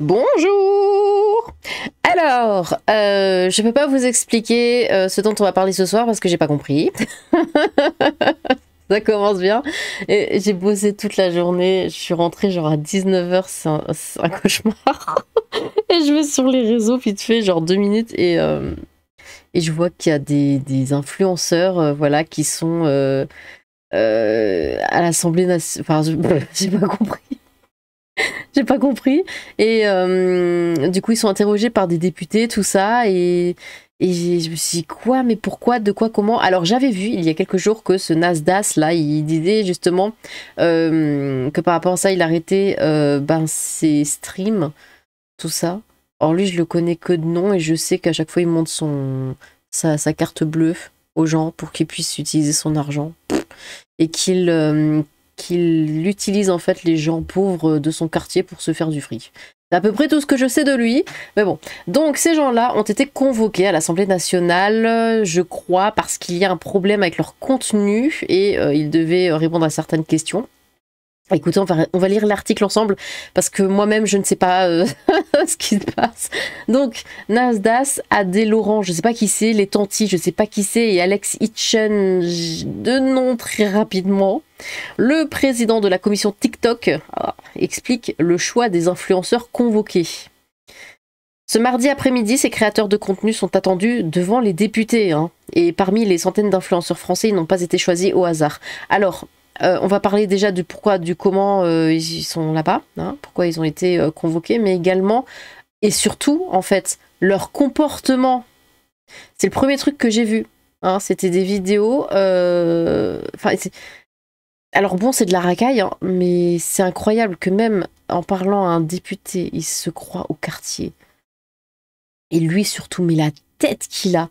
Bonjour! Alors, je peux pas vous expliquer ce dont on va parler ce soir parce que j'ai pas compris. Ça commence bien. Et j'ai bossé toute la journée. Je suis rentrée genre à 19h, c'est un cauchemar. Et je vais sur les réseaux vite fait, genre 2 minutes, et je vois qu'il y a des influenceurs voilà, qui sont à l'Assemblée nationale. Enfin, j'ai pas compris. J'ai pas compris. Et du coup, ils sont interrogés par des députés, tout ça. Et je me suis dit, quoi, mais pourquoi, de quoi, comment? Alors, j'avais vu il y a quelques jours que ce Nasdaq, là, il disait justement que par rapport à ça, il arrêtait ses streams, tout ça. Or, lui, je le connais que de nom et je sais qu'à chaque fois, il montre sa carte bleue aux gens pour qu'ils puissent utiliser son argent. Et qu'il utilise en fait les gens pauvres de son quartier pour se faire du fric. C'est à peu près tout ce que je sais de lui. Mais bon, donc ces gens-là ont été convoqués à l'Assemblée nationale, je crois, parce qu'il y a un problème avec leur contenu et ils devaient répondre à certaines questions. Écoutez, on va lire l'article ensemble parce que moi-même je ne sais pas ce qui se passe. Donc Nasdaq, Adé Laurent, je ne sais pas qui c'est, les Tanti, je ne sais pas qui c'est, et Alex Hitchen, de nom très rapidement. Le président de la commission TikTok explique le choix des influenceurs convoqués. Ce mardi après-midi, ces créateurs de contenu sont attendus devant les députés. Et parmi les centaines d'influenceurs français, ils n'ont pas été choisis au hasard. Alors, on va parler déjà du pourquoi, du comment ils sont là-bas, pourquoi ils ont été convoqués, mais également, et surtout, en fait, leur comportement. C'est le premier truc que j'ai vu. C'était des vidéos... Alors bon, c'est de la racaille, mais c'est incroyable que même en parlant à un député, il se croit au quartier. Et lui surtout, mais la tête qu'il a,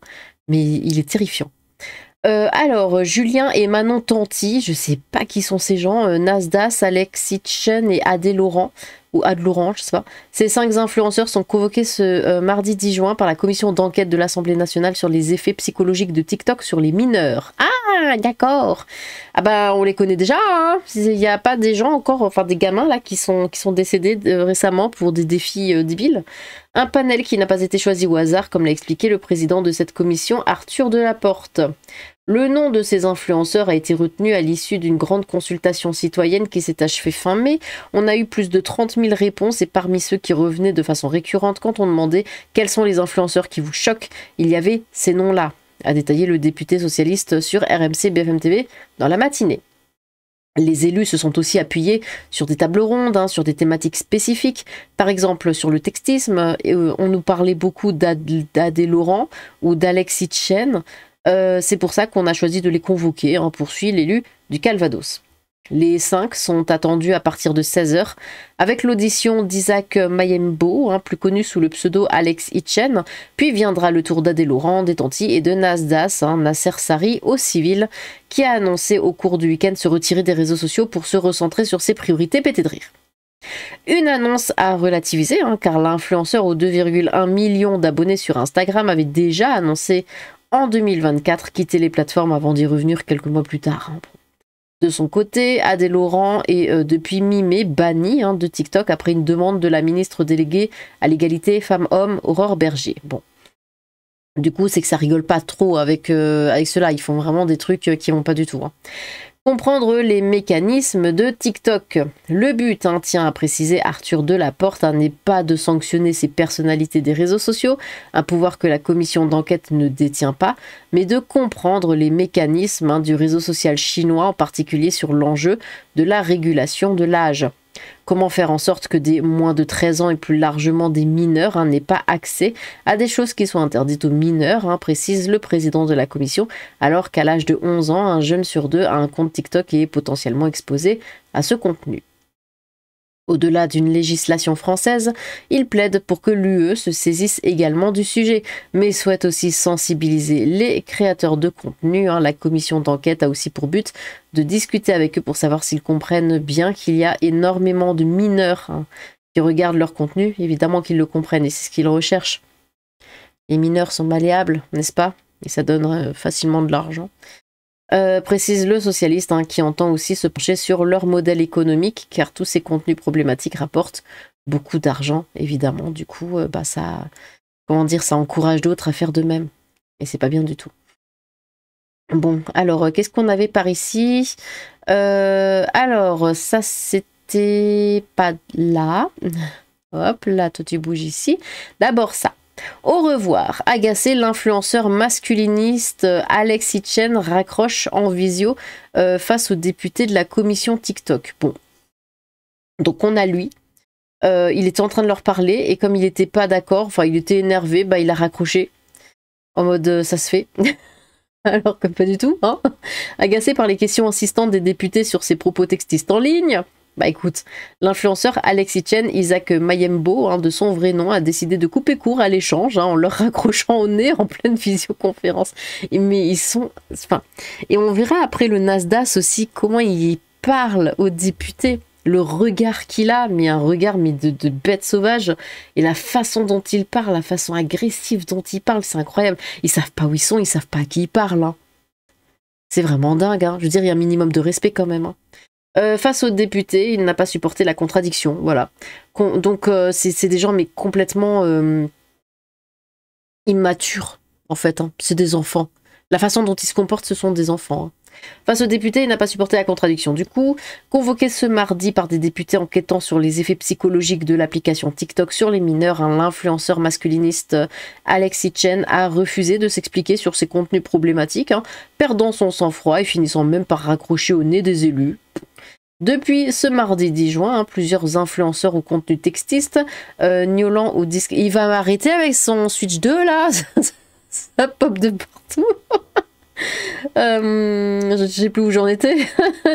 mais il est terrifiant. Alors, Julien et Manon Tanti, je sais pas qui sont ces gens, Nasdaq, Alex Hitchen et Adé Laurent, ou Ad Laurent, je sais pas. Ces 5 influenceurs sont convoqués ce mardi 10 juin par la commission d'enquête de l'Assemblée nationale sur les effets psychologiques de TikTok sur les mineurs. Ah, d'accord. Ah ben, on les connaît déjà, hein. Il n'y a pas des gens encore, enfin des gamins là, qui sont décédés récemment pour des défis débiles. Un panel qui n'a pas été choisi au hasard, comme l'a expliqué le président de cette commission, Arthur Delaporte. Le nom de ces influenceurs a été retenu à l'issue d'une grande consultation citoyenne qui s'est achevée fin mai. On a eu plus de 30 000 réponses et parmi ceux qui revenaient de façon récurrente quand on demandait quels sont les influenceurs qui vous choquent, il y avait ces noms-là, a détaillé le député socialiste sur RMC BFM TV dans la matinée. Les élus se sont aussi appuyés sur des tables rondes, sur des thématiques spécifiques. Par exemple, sur le textisme, on nous parlait beaucoup d'Adé Laurent ou d'Alex Hitchen. C'est pour ça qu'on a choisi de les convoquer, poursuit l'élu du Calvados. Les 5 sont attendus à partir de 16h avec l'audition d'Isaac Mayembo, plus connu sous le pseudo Alex Hitchen, puis viendra le tour d'Adé Laurent, des Tanti et de Nasdaq, Nasser Sari au civil, qui a annoncé au cours du week-end se retirer des réseaux sociaux pour se recentrer sur ses priorités pétées de rire. Une annonce à relativiser, car l'influenceur aux 2,1 millions d'abonnés sur Instagram avait déjà annoncé en 2024 quitter les plateformes avant d'y revenir quelques mois plus tard. De son côté, Adé Laurent est depuis mi-mai banni de TikTok après une demande de la ministre déléguée à l'égalité femmes-hommes, Aurore Berger. Bon. Du coup, c'est que ça rigole pas trop avec cela. Ils font vraiment des trucs qui vont pas du tout. Comprendre les mécanismes de TikTok. Le but, tient à préciser Arthur Delaporte, n'est pas de sanctionner ces personnalités des réseaux sociaux, un pouvoir que la commission d'enquête ne détient pas, mais de comprendre les mécanismes du réseau social chinois, en particulier sur l'enjeu de la régulation de l'âge. Comment faire en sorte que des moins de 13 ans et plus largement des mineurs n'aient pas accès à des choses qui sont interdites aux mineurs, précise le président de la commission, alors qu'à l'âge de 11 ans, un jeune sur 2 a un compte TikTok et est potentiellement exposé à ce contenu. Au-delà d'une législation française, il plaide pour que l'UE se saisisse également du sujet, mais souhaite aussi sensibiliser les créateurs de contenu. La commission d'enquête a aussi pour but de discuter avec eux pour savoir s'ils comprennent bien qu'il y a énormément de mineurs qui regardent leur contenu. Évidemment qu'ils le comprennent et c'est ce qu'ils recherchent. Les mineurs sont malléables, n'est-ce pas? Et ça donne facilement de l'argent. Précise le socialiste qui entend aussi se pencher sur leur modèle économique car tous ces contenus problématiques rapportent beaucoup d'argent, évidemment. Du coup, ça, comment dire, ça encourage d'autres à faire de même. Et c'est pas bien du tout. Bon, alors, qu'est-ce qu'on avait par ici? Alors, ça, c'était pas là. Hop, là, toi, tu bouges ici. D'abord, ça. Au revoir. Agacé, l'influenceur masculiniste Alexis Chen raccroche en visio face au député de la commission TikTok. Bon. Donc, on a lui. Il était en train de leur parler et comme il n'était pas d'accord, enfin, il était énervé, il a raccroché. En mode, ça se fait. Alors que pas du tout, hein. Agacé par les questions insistantes des députés sur ses propos textistes en ligne, écoute, l'influenceur Alexis Chen Isaac Mayembo, de son vrai nom, a décidé de couper court à l'échange en leur raccrochant au nez en pleine visioconférence. Mais ils sont... Enfin, et on verra après le Nasdaq aussi comment il parle aux députés. Le regard qu'il a, mais un regard de bête sauvage, et la façon dont il parle, la façon agressive dont il parle, c'est incroyable. Ils savent pas où ils sont, ils savent pas à qui ils parlent. Hein. C'est vraiment dingue. Hein. Je veux dire, il y a un minimum de respect quand même. Hein. Face aux députés, il n'a pas supporté la contradiction. Voilà. Donc, c'est des gens mais complètement immatures, en fait. Hein. C'est des enfants. La façon dont ils se comportent, ce sont des enfants. Hein. Face aux députés, il n'a pas supporté la contradiction. Du coup, convoqué ce mardi par des députés enquêtant sur les effets psychologiques de l'application TikTok sur les mineurs, l'influenceur masculiniste Alexis Chen a refusé de s'expliquer sur ses contenus problématiques, perdant son sang-froid et finissant même par raccrocher au nez des élus. Depuis ce mardi 10 juin, plusieurs influenceurs au contenu textiste, Niolan au disque... Il va m'arrêter avec son Switch 2 là. Ça pop de partout. Je ne sais plus où j'en étais.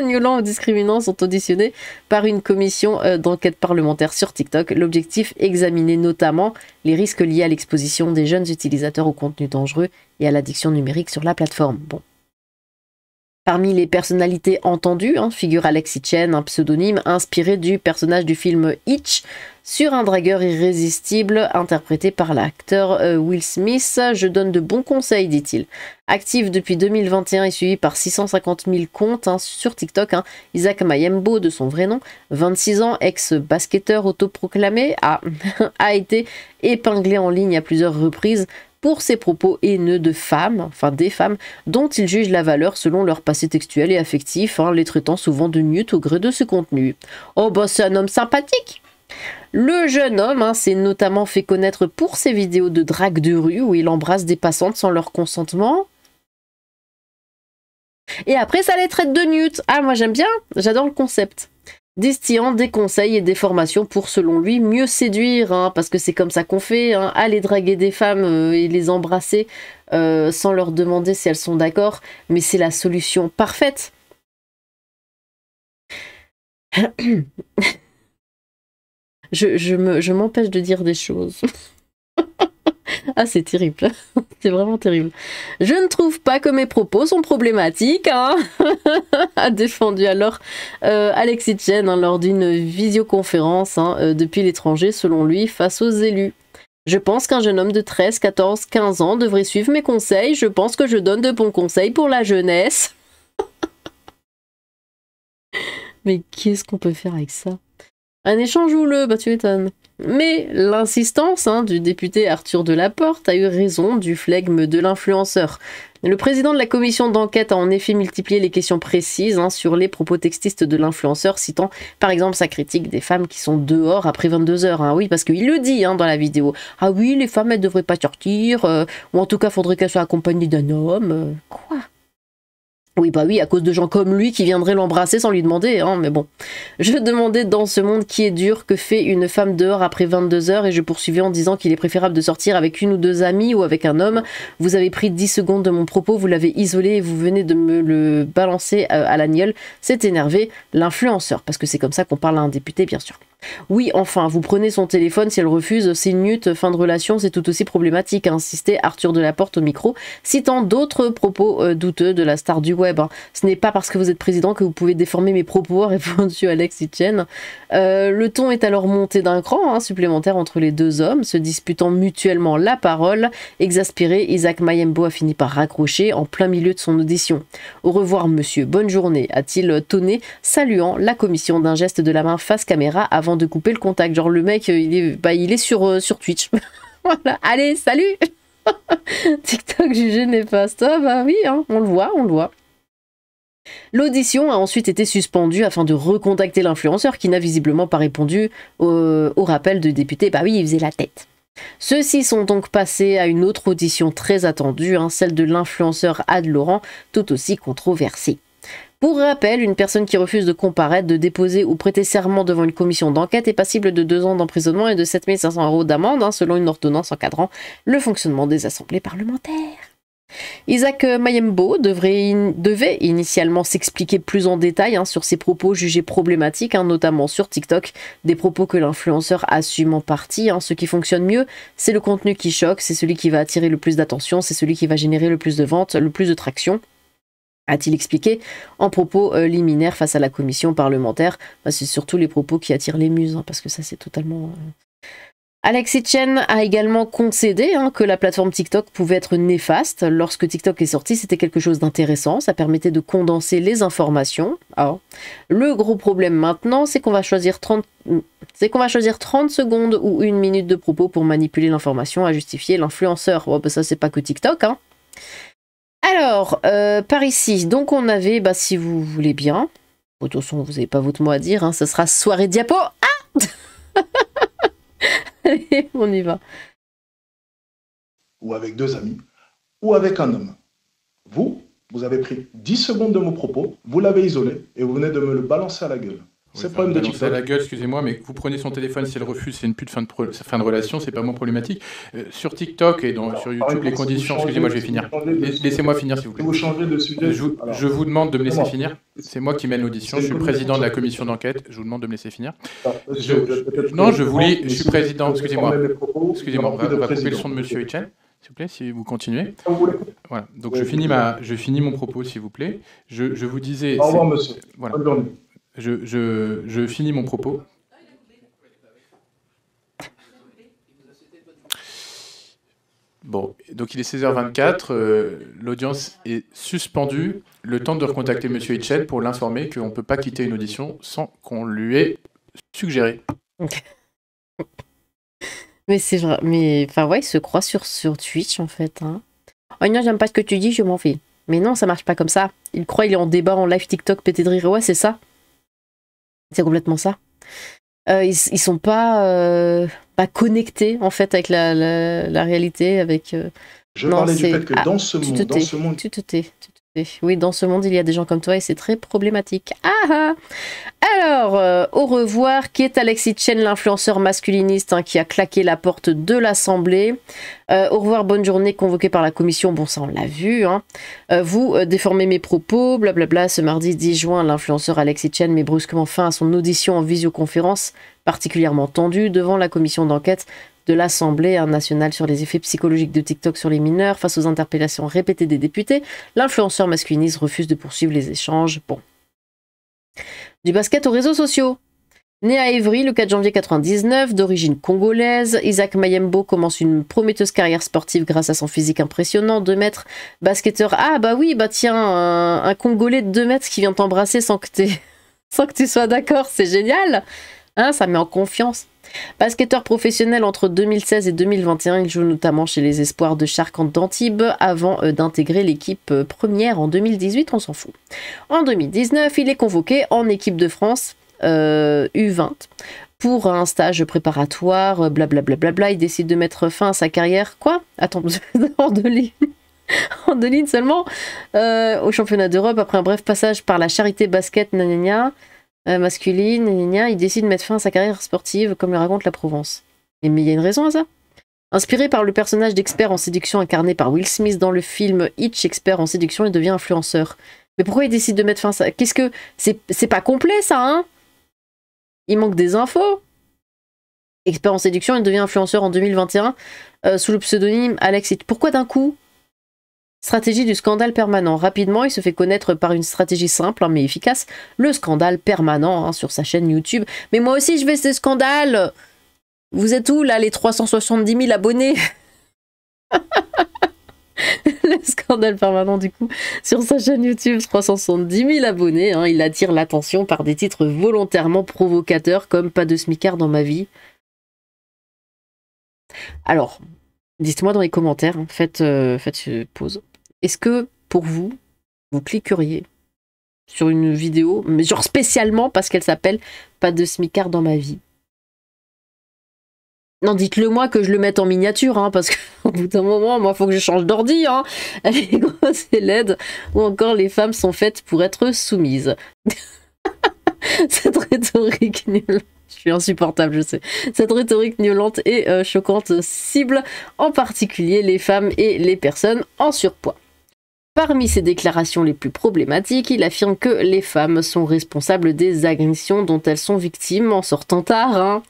Niolan aux discriminants sont auditionnés par une commission d'enquête parlementaire sur TikTok. L'objectif, examiner notamment les risques liés à l'exposition des jeunes utilisateurs au contenu dangereux et à l'addiction numérique sur la plateforme. Bon. Parmi les personnalités entendues, figure Alexis Chen, un pseudonyme inspiré du personnage du film Hitch, sur un dragueur irrésistible interprété par l'acteur Will Smith. Je donne de bons conseils, dit-il. Actif depuis 2021 et suivi par 650 000 comptes sur TikTok, Isaac Mayembo, de son vrai nom, 26 ans, ex-basketteur autoproclamé, a été épinglé en ligne à plusieurs reprises pour ses propos haineux de femmes, des femmes, dont il juge la valeur selon leur passé textuel et affectif, les traitant souvent de nutes au gré de ses contenus. Oh c'est un homme sympathique. Le jeune homme s'est notamment fait connaître pour ses vidéos de drague de rue où il embrasse des passantes sans leur consentement. Et après ça les traite de nutes. Ah moi j'aime bien, j'adore le concept. Distillant des conseils et des formations pour, selon lui, mieux séduire, parce que c'est comme ça qu'on fait, aller draguer des femmes et les embrasser sans leur demander si elles sont d'accord, mais c'est la solution parfaite. Je m'empêche de dire des choses. Ah, c'est terrible. C'est vraiment terrible. Je ne trouve pas que mes propos sont problématiques, a défendu alors Alexis Chen lors d'une visioconférence depuis l'étranger, selon lui, face aux élus. Je pense qu'un jeune homme de 13, 14, 15 ans devrait suivre mes conseils. Je pense que je donne de bons conseils pour la jeunesse. Mais qu'est-ce qu'on peut faire avec ça? Un échange houleux, tu m'étonnes. Mais l'insistance du député Arthur Delaporte a eu raison du flegme de l'influenceur. Le président de la commission d'enquête a en effet multiplié les questions précises sur les propos textistes de l'influenceur, citant par exemple sa critique des femmes qui sont dehors après 22 heures. Oui, parce qu'il le dit dans la vidéo. Ah oui, les femmes, elles devraient pas sortir, ou en tout cas, faudrait qu'elles soient accompagnées d'un homme. Quoi ? Oui, oui, à cause de gens comme lui qui viendraient l'embrasser sans lui demander, mais bon. Je demandais dans ce monde qui est dur que fait une femme dehors après 22 heures et je poursuivais en disant qu'il est préférable de sortir avec une ou deux amies ou avec un homme. Vous avez pris 10 secondes de mon propos, vous l'avez isolé et vous venez de me le balancer à la gueule. C'est énervé, l'influenceur, parce que c'est comme ça qu'on parle à un député, bien sûr. Oui, enfin, vous prenez son téléphone, si elle refuse, c'est une nute, fin de relation, c'est tout aussi problématique, a insisté Arthur Delaporte au micro, citant d'autres propos douteux de la star du web. Ce n'est pas parce que vous êtes président que vous pouvez déformer mes propos, a répondu Alexis Chen. Le ton est alors monté d'un cran supplémentaire entre les deux hommes, se disputant mutuellement la parole. Exaspéré, Isaac Mayembo a fini par raccrocher en plein milieu de son audition. Au revoir monsieur, bonne journée, a-t-il tonné, saluant la commission d'un geste de la main face caméra avant avant de couper le contact. Genre le mec, il est sur Twitch. Voilà, allez, salut. TikTok jugé néfaste. Ah bah oui, hein, on le voit. L'audition a ensuite été suspendue afin de recontacter l'influenceur qui n'a visiblement pas répondu au rappel de député. Bah oui, il faisait la tête. Ceux-ci sont donc passés à une autre audition très attendue, hein, celle de l'influenceur Ad Laurent, tout aussi controversée. Pour rappel, une personne qui refuse de comparaître, de déposer ou prêter serment devant une commission d'enquête est passible de 2 ans d'emprisonnement et de 7 500 € d'amende, hein, selon une ordonnance encadrant le fonctionnement des assemblées parlementaires. Isaac Mayembo devait initialement s'expliquer plus en détail, hein, sur ses propos jugés problématiques, hein, notamment sur TikTok, des propos que l'influenceur assume en partie. Hein. Ce qui fonctionne mieux, c'est le contenu qui choque, c'est celui qui va attirer le plus d'attention, c'est celui qui va générer le plus de ventes, le plus de traction, a-t-il expliqué en propos liminaires face à la commission parlementaire. Bah, c'est surtout les propos qui attirent les muses, hein, parce que ça c'est totalement... Alexis Chen a également concédé, hein, que la plateforme TikTok pouvait être néfaste. Lorsque TikTok est sorti, c'était quelque chose d'intéressant, ça permettait de condenser les informations. Alors, le gros problème maintenant, c'est qu'on va choisir 30 secondes ou 1 minute de propos pour manipuler l'information à justifier l'influenceur. Oh, bah ça c'est pas que TikTok, hein. Alors, par ici, donc on avait, bah, si vous voulez bien, de toute façon vous n'avez pas votre mot à dire, hein, ça sera soirée diapo. Ah allez, on y va. Ou avec 2 amis, ou avec un homme. Vous avez pris 10 secondes de mon propos, vous l'avez isolé, et vous venez de me le balancer à la gueule. Oui, c'est le problème de TikTok. À la gueule, excusez-moi, mais vous prenez son téléphone, si elle refuse, c'est une pute fin de relation, c'est pas mon problématique. Sur TikTok et sur YouTube, les conditions, excusez-moi, je vais finir. Laissez-moi finir, s'il vous plaît. Vous changez de sujet. Je vous demande de me laisser finir. C'est moi qui mène l'audition, je suis le président de la commission d'enquête, je vous demande de me laisser finir. Je suis président, excusez-moi, on va couper le son de monsieur Etienne. S'il vous plaît, si vous continuez. Voilà. Donc je finis mon propos, s'il vous plaît. Je vous disais... Au revoir, monsieur. Voilà. Bonne journée. Je finis mon propos. Bon, donc il est 16h24, l'audience est suspendue, le temps de recontacter M. Hitchell pour l'informer qu'on ne peut pas quitter une audition sans qu'on lui ait suggéré. Mais c'est vrai, mais enfin ouais, il se croit sur Twitch en fait. Hein. Oh non, j'aime pas ce que tu dis, je m'en fais. Mais non, ça marche pas comme ça. Il croit il est en débat en live TikTok pété de rire. Ouais, c'est ça. C'est complètement ça. Ils sont pas connectés en fait avec la réalité, avec. Je parlais du fait que dans ce monde, tu te tais. Oui, dans ce monde, il y a des gens comme toi et c'est très problématique. Ah. Alors, au revoir, qui est Alexis Chen, l'influenceur masculiniste, hein, qui a claqué la porte de l'Assemblée. Au revoir, bonne journée, convoquée par la commission. Bon, ça, on l'a vu. Hein. Vous déformez mes propos, blablabla. Ce mardi 10 juin, l'influenceur Alexis Chen met brusquement fin à son audition en visioconférence, particulièrement tendue, devant la commission d'enquête de l'Assemblée nationale sur les effets psychologiques de TikTok sur les mineurs. Face aux interpellations répétées des députés, l'influenceur masculiniste refuse de poursuivre les échanges. Bon. Du basket aux réseaux sociaux. Né à Évry le 4 janvier 1999, d'origine congolaise, Isaac Mayembo commence une prometteuse carrière sportive grâce à son physique impressionnant, 2 mètres, basketteur. Ah bah oui, bah tiens, un Congolais de 2 mètres qui vient t'embrasser sans que tu sois d'accord, c'est génial. Hein, ça met en confiance. Basketteur professionnel entre 2016 et 2021, il joue notamment chez les Espoirs de Charcante d'Antibes avant d'intégrer l'équipe première en 2018, on s'en fout. En 2019, il est convoqué en équipe de France U20 pour un stage préparatoire, blablabla. Il décide de mettre fin à sa carrière. Quoi? Attends, en 2 lignes. En 2 lignes seulement, au championnat d'Europe, après un bref passage par la Charité Basket, masculine, il décide de mettre fin à sa carrière sportive, comme le raconte la Provence. Mais il y a une raison à ça. Inspiré par le personnage d'expert en séduction incarné par Will Smith dans le film Hitch, expert en séduction, il devient influenceur. Mais pourquoi il décide de mettre fin à ça? Qu'est-ce que... C'est pas complet, ça, hein? Il manque des infos. Expert en séduction, il devient influenceur en 2021 sous le pseudonyme Alex Hitch. Pourquoi d'un coup? Stratégie du scandale permanent. Rapidement, il se fait connaître par une stratégie simple, hein, mais efficace, le scandale permanent, hein, sur sa chaîne YouTube. Mais moi aussi, je vais ce scandale. Vous êtes où, là, les 370 000 abonnés? Le scandale permanent, du coup, sur sa chaîne YouTube, 370 000 abonnés. Hein, il attire l'attention par des titres volontairement provocateurs comme Pas de smicard dans ma vie. Alors, dites-moi dans les commentaires, hein, faites pause. Est-ce que, pour vous, vous cliqueriez sur une vidéo, mais genre spécialement parce qu'elle s'appelle Pas de smicard dans ma vie? Non, dites-le moi que je le mette en miniature, hein, parce qu'au bout d'un moment, moi, faut que je change d'ordi. Hein. Elle est grosse et laide. Ou encore, les femmes sont faites pour être soumises. Cette rhétorique nulle. Je suis insupportable, je sais. Cette rhétorique violente et choquante cible en particulier les femmes et les personnes en surpoids. Parmi ses déclarations les plus problématiques, il affirme que les femmes sont responsables des agressions dont elles sont victimes en sortant tard. Hein.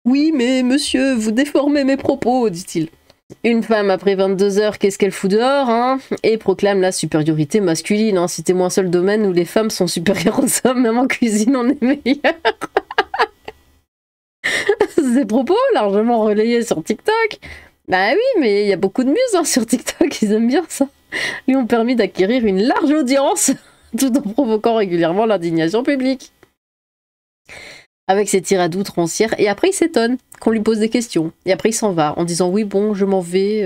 Oui, mais monsieur, vous déformez mes propos, dit-il. Une femme après 22 heures, qu'est-ce qu'elle fout dehors, hein? Et proclame la supériorité masculine. Hein. Citez-moi un seul domaine où les femmes sont supérieures aux hommes, même en cuisine, on est meilleur. Ces propos largement relayés sur TikTok. Bah oui, mais il y a beaucoup de muses hein, sur TikTok, ils aiment bien ça. Lui ont permis d'acquérir une large audience, tout en provoquant régulièrement l'indignation publique. Avec ses tirades outrancières, et après il s'étonne qu'on lui pose des questions. Et après il s'en va, en disant « Oui, bon, je m'en vais. »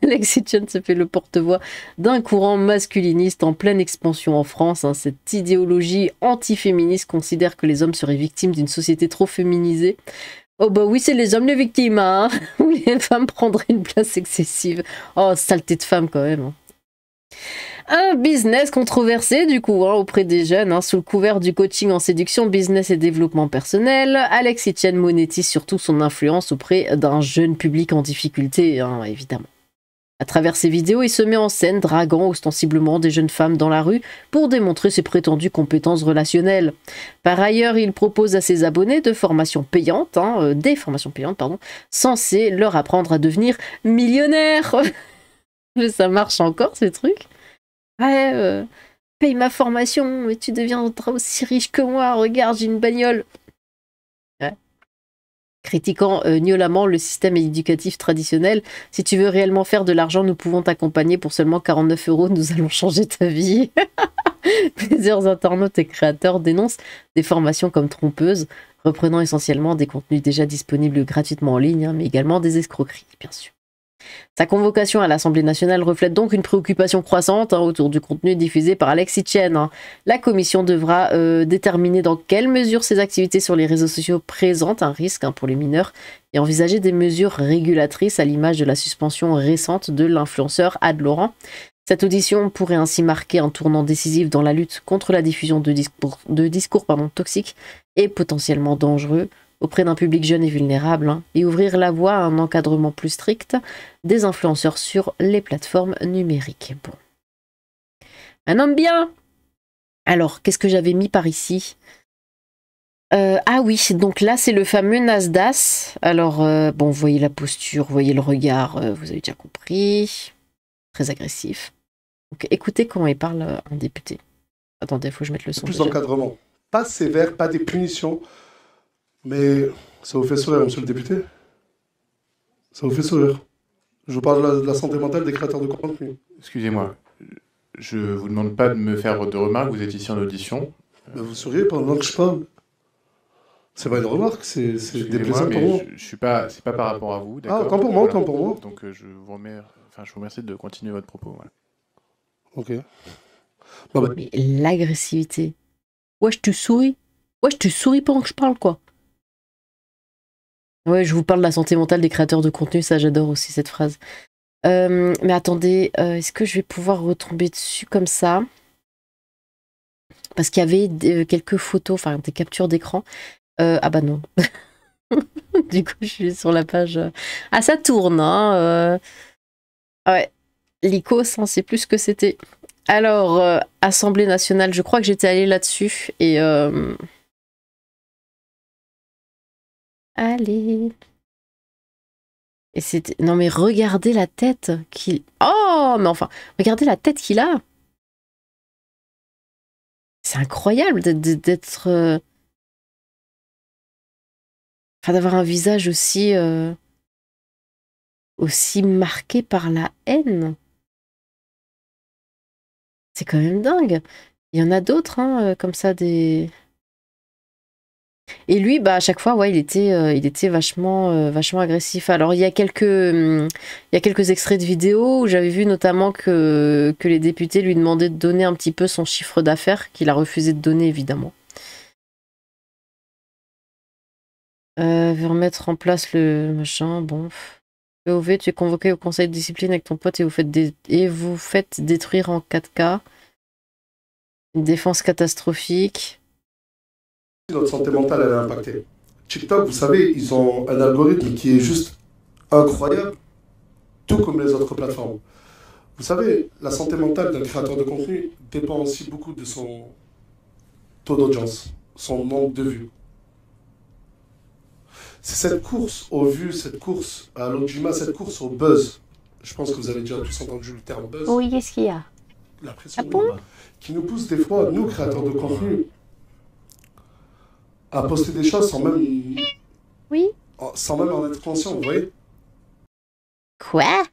Alexis Chen se fait le porte-voix d'un courant masculiniste en pleine expansion en France. Hein. Cette idéologie anti-féministe considère que les hommes seraient victimes d'une société trop féminisée. Oh bah oui, c'est les hommes les victimes, hein, où les femmes prendraient une place excessive. Oh, saleté de femme quand même. Hein. Un business controversé du coup hein, auprès des jeunes, hein, sous le couvert du coaching en séduction, business et développement personnel. Alexis Chen monétise surtout son influence auprès d'un jeune public en difficulté, hein, évidemment. À travers ses vidéos, il se met en scène, draguant ostensiblement des jeunes femmes dans la rue pour démontrer ses prétendues compétences relationnelles. Par ailleurs, il propose à ses abonnés des formations payantes, censées leur apprendre à devenir millionnaires. Mais ça marche encore ces trucs? Ouais, paye ma formation et tu deviendras aussi riche que moi, regarde, j'ai une bagnole. Ouais. Critiquant violemment le système éducatif traditionnel. Si tu veux réellement faire de l'argent, nous pouvons t'accompagner pour seulement 49 €, nous allons changer ta vie. Plusieurs internautes et créateurs dénoncent des formations comme trompeuses, reprenant essentiellement des contenus déjà disponibles gratuitement en ligne, hein, mais également des escroqueries, bien sûr. Sa convocation à l'Assemblée nationale reflète donc une préoccupation croissante hein, autour du contenu diffusé par Alexis Chen. Hein. La commission devra déterminer dans quelle mesure ces activités sur les réseaux sociaux présentent un risque hein, pour les mineurs et envisager des mesures régulatrices à l'image de la suspension récente de l'influenceur Ad Laurent. Cette audition pourrait ainsi marquer un tournant décisif dans la lutte contre la diffusion de discours toxiques et potentiellement dangereux auprès d'un public jeune et vulnérable, hein, et ouvrir la voie à un encadrement plus strict des influenceurs sur les plateformes numériques. Bon. Un homme bien. Alors, qu'est-ce que j'avais mis par ici? Ah oui, donc là, c'est le fameux Nasdaq. Alors, bon, vous voyez la posture, vous voyez le regard, vous avez déjà compris. Très agressif. Donc, écoutez comment il parle un député. Attendez, il faut que je mette le son. Plus d'encadrement. Pas sévère, pas des punitions. Mais ça vous fait sourire, monsieur le député? Ça vous fait sourire? Je vous parle de la santé mentale des créateurs de contenu. Excusez-moi, je ne vous demande pas de me faire de remarques, vous êtes ici en audition. Mais vous souriez pendant que je parle. C'est pas une remarque, c'est déplaisant pour moi. Je suis pas, c'est pas par rapport à vous, d'accord? Ah, autant pour moi, autant pour moi. Donc je vous remercie de continuer votre propos. Voilà. Ok. Bah. Mais l'agressivité. Wesh, tu souris? Wesh, tu souris pendant que je parle, quoi? Ouais, je vous parle de la santé mentale des créateurs de contenu, ça j'adore aussi cette phrase. Mais attendez, est-ce que je vais pouvoir retomber dessus comme ça? Parce qu'il y avait quelques photos, enfin des captures d'écran. Ah bah non. Du coup, je suis sur la page... Ah, ça tourne, hein. Ouais, l'ICOS, hein, c'est plus ce que c'était. Alors, Assemblée nationale, je crois que j'étais allée là-dessus, et... Allez. Et c'était... Non mais regardez la tête qu'il... Oh, mais enfin, regardez la tête qu'il a. C'est incroyable d'être... Enfin, d'avoir un visage aussi... aussi marqué par la haine. C'est quand même dingue. Il y en a d'autres, hein, comme ça, des... Et lui, à chaque fois, ouais, il était vachement agressif. Alors, il y a quelques extraits de vidéos où j'avais vu notamment que les députés lui demandaient de donner un petit peu son chiffre d'affaires, qu'il a refusé de donner, évidemment. Veut remettre en place le machin, bon... POV, tu es convoqué au conseil de discipline avec ton pote et vous faites détruire en 4K. Une défense catastrophique. Notre santé mentale, elle est impactée. TikTok, vous savez, ils ont un algorithme qui est juste incroyable, tout comme les autres plateformes. Vous savez, la santé mentale d'un créateur de contenu dépend aussi beaucoup de son taux d'audience, son nombre de vues. C'est cette course aux vues, cette course à l'audimat, cette course au buzz. Je pense que vous avez déjà tous entendu le terme buzz. Oui, qu'est-ce qu'il y a? La pression qui nous pousse des fois, nous, créateurs de contenu, à poster des choses sans même... Oui. Sans même en être conscient, vous voyez? Quoi?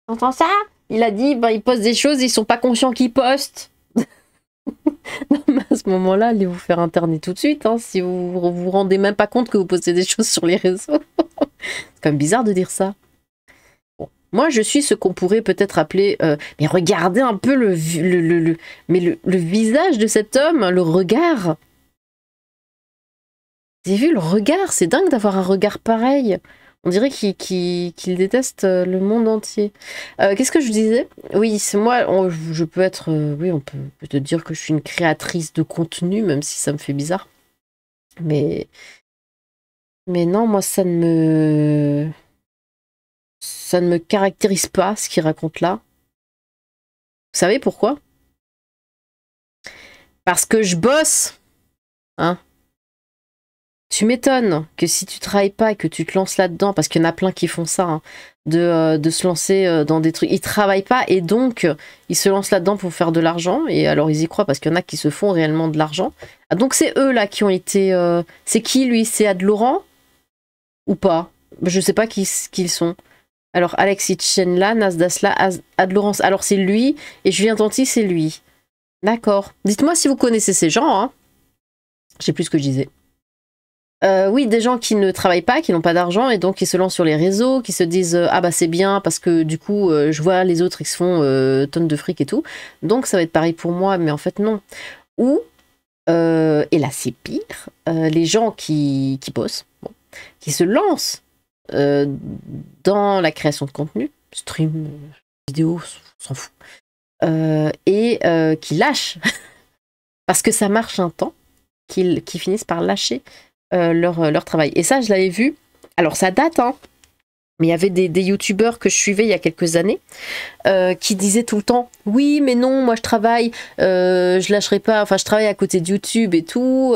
T'entends ça? Il a dit, ils postent des choses, ils sont pas conscients qu'ils postent. Non, mais à ce moment-là, allez vous faire interner tout de suite, hein, si vous vous rendez même pas compte que vous postez des choses sur les réseaux. C'est quand même bizarre de dire ça. Bon. Moi, je suis ce qu'on pourrait peut-être appeler... mais regardez un peu le visage de cet homme, le regard. Vous avez vu le regard? C'est dingue d'avoir un regard pareil. On dirait qu'il déteste le monde entier. Qu'est-ce que je disais? Oui, c'est moi, je peux être... oui, on peut peut-être dire que je suis une créatrice de contenu, même si ça me fait bizarre. Mais non, moi, ça ne me caractérise pas, ce qu'il raconte là. Vous savez pourquoi? Parce que je bosse. Hein? Tu m'étonnes que si tu travailles pas et que tu te lances là-dedans, parce qu'il y en a plein qui font ça, hein, de se lancer dans des trucs. Ils travaillent pas et donc ils se lancent là-dedans pour faire de l'argent. Et alors ils y croient parce qu'il y en a qui se font réellement de l'argent. Ah, donc c'est eux là qui ont été... c'est qui lui? C'est Ad Laurent? Ou pas? Je sais pas qui ils sont. Alors Alexis Tchenla, Nasdasla, Ad Laurent. Alors c'est lui et Julien Tanti c'est lui. D'accord. Dites-moi si vous connaissez ces gens. Hein. Je sais plus ce que je disais. Oui, des gens qui ne travaillent pas, qui n'ont pas d'argent et donc qui se lancent sur les réseaux, qui se disent ah bah c'est bien parce que du coup je vois les autres ils se font tonnes de fric et tout, donc ça va être pareil pour moi, mais en fait non. Ou et là c'est pire, les gens qui bossent, bon, qui se lancent dans la création de contenu, stream, vidéo, on s'en fout, et qui lâchent parce que ça marche un temps, qui finissent par lâcher leur travail. Et ça, je l'avais vu. Alors, ça date, hein. Mais il y avait des youtubeurs que je suivais il y a quelques années qui disaient tout le temps « Oui, mais non, moi je travaille, je lâcherai pas, enfin je travaille à côté de YouTube et tout,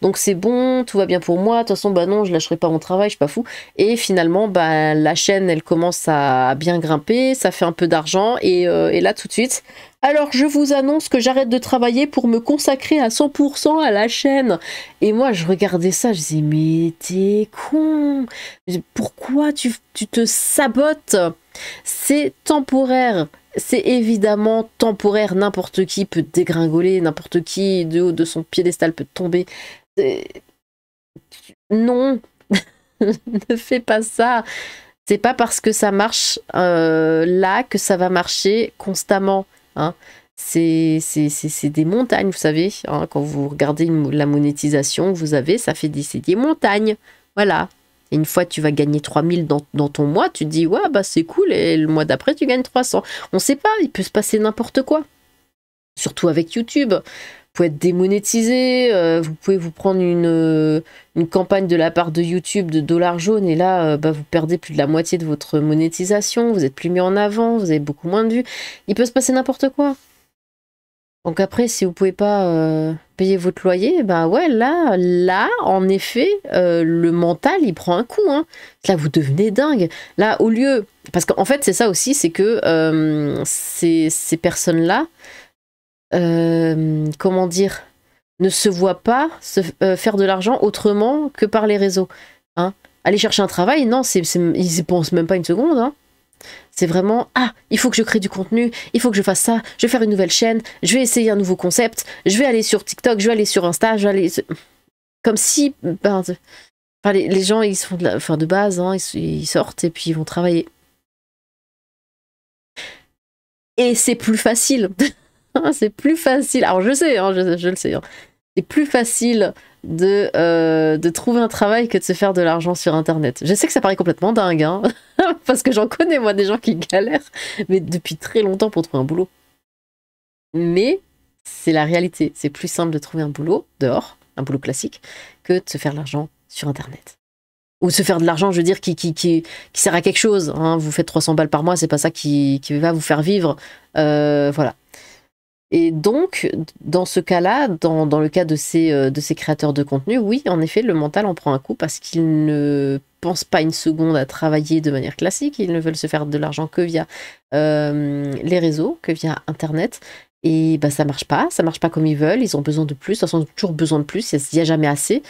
donc c'est bon, tout va bien pour moi, de toute façon, bah non, je lâcherai pas mon travail, je suis pas fou. » Et finalement, bah, la chaîne, elle commence à bien grimper, ça fait un peu d'argent, et là, tout de suite... Alors, je vous annonce que j'arrête de travailler pour me consacrer à 100% à la chaîne. Et moi, je regardais ça, je disais, mais t'es con. Pourquoi tu te sabotes? C'est temporaire. C'est évidemment temporaire. N'importe qui peut dégringoler, n'importe qui de haut de son piédestal peut tomber. Non, ne fais pas ça. C'est pas parce que ça marche là que ça va marcher constamment. Hein. C'est des montagnes, vous savez, hein, quand vous regardez la monétisation que vous avez, ça fait des montagnes, voilà. Et une fois tu vas gagner 3000 dans ton mois, tu te dis, ouais, bah c'est cool, et le mois d'après tu gagnes 300. On sait pas, il peut se passer n'importe quoi. Surtout avec YouTube. Vous pouvez être démonétisé, vous pouvez vous prendre une campagne de la part de YouTube de $ jaune et là, bah, vous perdez plus de la moitié de votre monétisation, vous êtes plus mis en avant, vous avez beaucoup moins de vues. Il peut se passer n'importe quoi. Donc après, si vous pouvez pas payer votre loyer, bah ouais, là, en effet, le mental, il prend un coup. Hein. Là, vous devenez dingue. Là, au lieu... Parce qu'en fait, c'est ça aussi, c'est que ces personnes-là, comment dire, ne se voient pas faire de l'argent autrement que par les réseaux. Hein. Aller chercher un travail, non, ils y pensent même pas une seconde. Hein. C'est vraiment, ah, il faut que je crée du contenu, il faut que je fasse ça, je vais faire une nouvelle chaîne, je vais essayer un nouveau concept, je vais aller sur TikTok, je vais aller sur Insta, je vais aller... Comme si, les gens, ils sont de base, hein, ils sortent et puis ils vont travailler. Et c'est plus facile. C'est plus facile. Alors je sais, hein, je le sais. Hein. C'est plus facile de trouver un travail que de se faire de l'argent sur Internet. Je sais que ça paraît complètement dingue, hein, parce que j'en connais, moi, des gens qui galèrent, mais depuis très longtemps pour trouver un boulot. Mais c'est la réalité. C'est plus simple de trouver un boulot dehors, un boulot classique, que de se faire de l'argent sur Internet. Ou se faire de l'argent, je veux dire, qui sert à quelque chose. Hein. Vous faites 300 balles par mois, c'est pas ça qui va vous faire vivre. Voilà. Et donc, dans ce cas-là, dans le cas de ces créateurs de contenu, oui, en effet, le mental en prend un coup parce qu'ils ne pensent pas une seconde à travailler de manière classique. Ils ne veulent se faire de l'argent que via les réseaux, que via Internet. Et bah, ça marche pas comme ils veulent. Ils ont besoin de plus, ils ont toujours besoin de plus. Il n'y a jamais assez.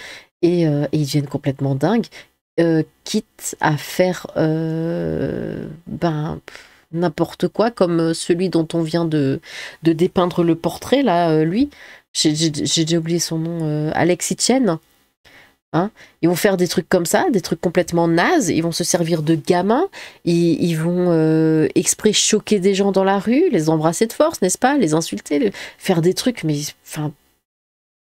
Et ils deviennent complètement dingues. Quitte à faire n'importe quoi, comme celui dont on vient de dépeindre le portrait, là, lui, j'ai déjà oublié son nom, Alexis Chen. Hein, ils vont faire des trucs comme ça, des trucs complètement nazes, ils vont se servir de gamins, ils vont exprès choquer des gens dans la rue, les embrasser de force, n'est-ce pas, les insulter, faire des trucs, mais enfin,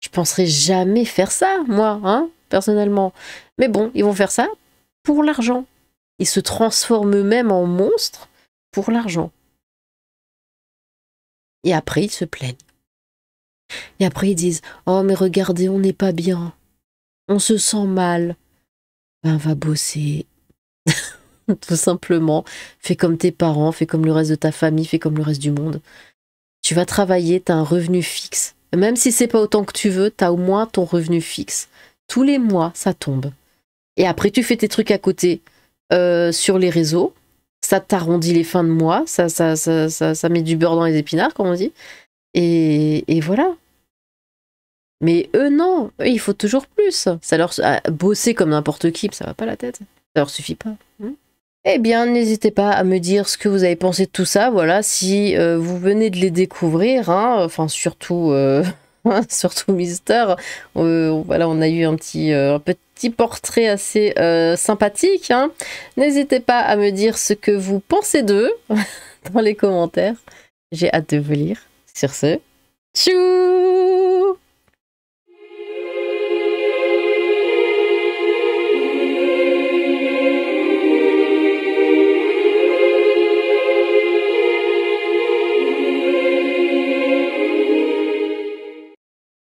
je penserais jamais faire ça, moi, hein, personnellement. Mais bon, ils vont faire ça pour l'argent. Ils se transforment eux-mêmes en monstres pour l'argent. Et après, ils se plaignent. Et après, ils disent « Oh, mais regardez, on n'est pas bien. On se sent mal. » Ben, va bosser. Tout simplement. Fais comme tes parents, fais comme le reste de ta famille, fais comme le reste du monde. Tu vas travailler, tu as un revenu fixe. Même si c'est pas autant que tu veux, tu as au moins ton revenu fixe. Tous les mois, ça tombe. Et après, tu fais tes trucs à côté sur les réseaux. Ça t'arrondit les fins de mois. Ça met du beurre dans les épinards, comme on dit. Et voilà. Mais eux, non. Eux, il faut toujours plus. Ça leur bosser comme n'importe qui, ça va pas la tête. Ça leur suffit pas. Eh bien, n'hésitez pas à me dire ce que vous avez pensé de tout ça. Voilà, si vous venez de les découvrir, hein, enfin surtout, surtout Mister. Voilà, on a eu un petit portrait assez sympathique. Hein. N'hésitez pas à me dire ce que vous pensez d'eux dans les commentaires. J'ai hâte de vous lire. Sur ce, tchou!